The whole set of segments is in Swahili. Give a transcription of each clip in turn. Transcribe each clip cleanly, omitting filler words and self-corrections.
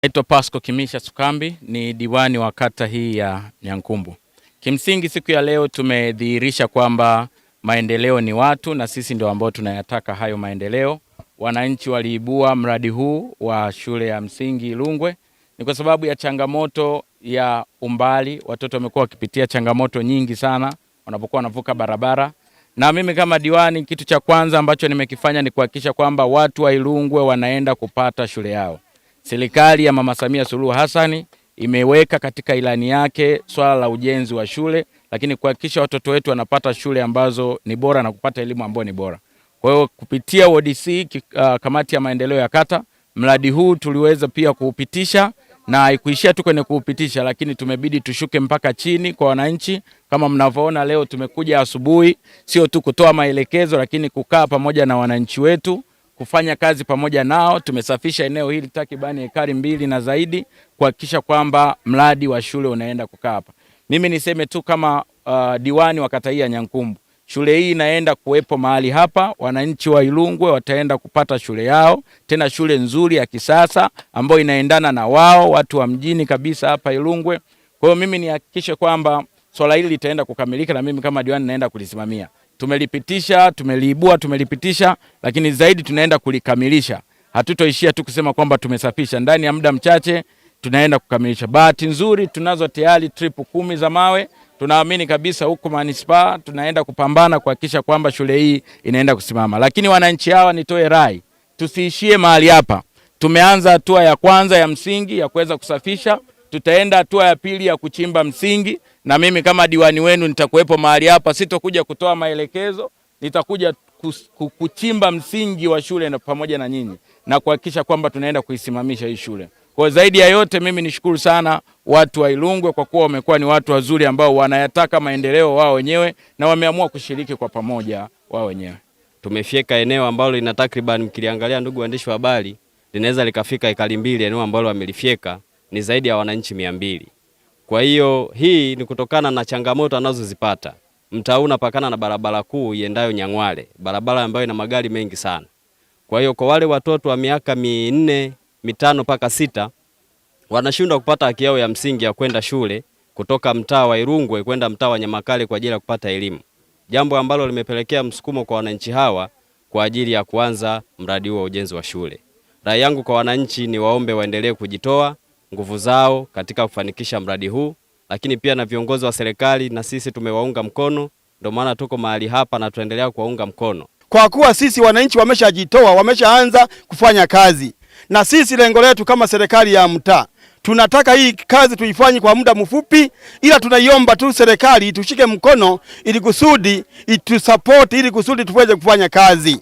Naitwa Pasco Kimisha Sukambi, ni diwani wa kata hii ya Nyankumbu. Kimsingi siku ya leo tumedhihirisha kwamba maendeleo ni watu na sisi ndio ambao tunayataka hayo maendeleo. Wananchi waliibua mradi huu wa shule ya msingi Ilungwe ni kwa sababu ya changamoto ya umbali. Watoto wamekuwa wakipitia changamoto nyingi sana wanapokuwa wanavuka barabara. Na mimi kama diwani, kitu cha kwanza ambacho nimekifanya ni kuhakikisha kwamba watu wa Ilungwe wanaenda kupata shule yao. Serikali ya Mama Samia Suluhu Hassan imeweka katika ilani yake swala la ujenzi wa shule, lakini kuhakikisha watoto wetu wanapata shule ambazo ni bora na kupata elimu ambayo ni bora. Kwa hiyo kupitia ODC, kamati ya maendeleo ya kata, mradi huu tuliweza pia kuupitisha, na haikuishia tu kwenye kuupitisha, lakini tumebidi tushuke mpaka chini kwa wananchi. Kama mnavyoona leo tumekuja asubuhi, sio tu kutoa maelekezo, lakini kukaa pamoja na wananchi wetu, kufanya kazi pamoja nao. Tumesafisha eneo hili takribani ekari 2 na zaidi kuhakikisha kwamba mradi wa shule unaenda kukaa hapa. Mimi niseme tu kama diwani wa kata hii ya Nyankumbu, shule hii inaenda kuwepo mahali hapa. Wananchi wa Ilungwe wataenda kupata shule yao, tena shule nzuri ya kisasa ambayo inaendana na wao, watu wa mjini kabisa hapa Ilungwe. Kwa hiyo mimi nihakikishe kwamba swala hili litaenda kukamilika, na mimi kama diwani naenda kulisimamia. Tumelipitisha, tumeliibua, tumelipitisha, lakini zaidi tunaenda kulikamilisha. Hatutoishia tu kusema kwamba tumesafisha. Ndani ya muda mchache tunaenda kukamilisha. Bahati nzuri tunazo tayari trip 10 za mawe. Tunaamini kabisa huko manispaa tunaenda kupambana kuhakikisha kwamba shule hii inaenda kusimama. Lakini wananchi hawa, nitoe rai, tusiishie mahali hapa. Tumeanza hatua ya kwanza ya msingi ya kuweza kusafisha, tutaenda hatua ya pili ya kuchimba msingi, na mimi kama diwani wenu nitakuwepo mahali hapa. Sitokuja kutoa maelekezo, nitakuja kuchimba msingi wa shule na pamoja na nyinyi, na kuhakikisha kwamba tunaenda kuisimamisha hii shule. Kwa zaidi ya yote, mimi nishukuru sana watu wa Ilungwe kwa kuwa wamekuwa ni watu wazuri ambao wanayataka maendeleo wao wenyewe na wameamua kushiriki kwa pamoja wao wenyewe. Tumefyeka eneo ambalo lina takriban, mkiliangalia ndugu waandishi wa habari, linaweza likafika ekari 2. Eneo ambalo wamelifyeka ni zaidi ya wananchi 200. Kwa hiyo hii ni kutokana na changamoto anazozipata. Mtaa unapakana na barabara kuu iendayo Nyang'wale, barabara ambayo ina magari mengi sana. Kwa hiyo kwa wale watoto wa miaka 4, 5 mpaka 6 wanashindwa kupata haki yao ya msingi ya kwenda shule kutoka mtaa wa Ilungwe kwenda mtaa wa Nyamakale kwa ajili ya kupata elimu. Jambo ambalo limepelekea msukumo kwa wananchi hawa kwa ajili ya kuanza mradi huo wa ujenzi wa shule. Rai yangu kwa wananchi ni waombe waendelee kujitoa nguvu zao katika kufanikisha mradi huu, lakini pia na viongozi wa serikali na sisi tumewaunga mkono, ndio maana tuko mahali hapa na tuendelea kuwaunga mkono. Kwa kuwa sisi wananchi wameshajitoa, wameshaanza kufanya kazi, na sisi lengo letu kama serikali ya mtaa, tunataka hii kazi tuifanye kwa muda mfupi, ila tunaiomba tu serikali itushike mkono ili kusudi itusupport, ili kusudi tuweze kufanya kazi.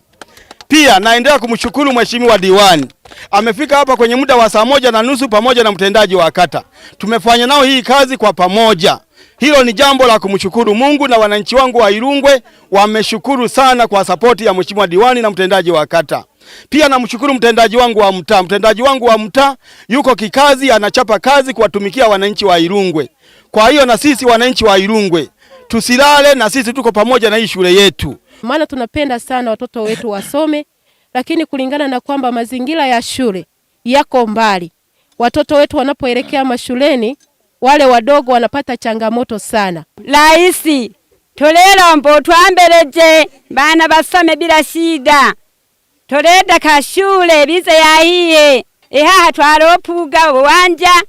Pia naendelea kumshukuru mheshimiwa diwani. Amefika hapa kwenye muda wa saa 1:30 pamoja na mtendaji wa kata. Tumefanya nao hii kazi kwa pamoja. Hilo ni jambo la kumshukuru Mungu, na wananchi wangu wa Ilungwe wameshukuru sana kwa sapoti ya mheshimiwa diwani na mtendaji wa kata. Pia namshukuru mtendaji wangu wa mtaa. Mtendaji wangu wa mtaa yuko kikazi, anachapa kazi kuwatumikia wananchi wa Ilungwe. Kwa hiyo na sisi wananchi wa Ilungwe tusilale, na sisi tuko pamoja na hii shule yetu. Maana tunapenda sana watoto wetu wasome, lakini kulingana na kwamba mazingira ya shule yako mbali, watoto wetu wanapoelekea mashuleni, wale wadogo wanapata changamoto sana. Raisi, tulelombo twambeleje bana basome bila shida. Tuleda ka shule bize yahiye. Ehaha twaropuga uwanja.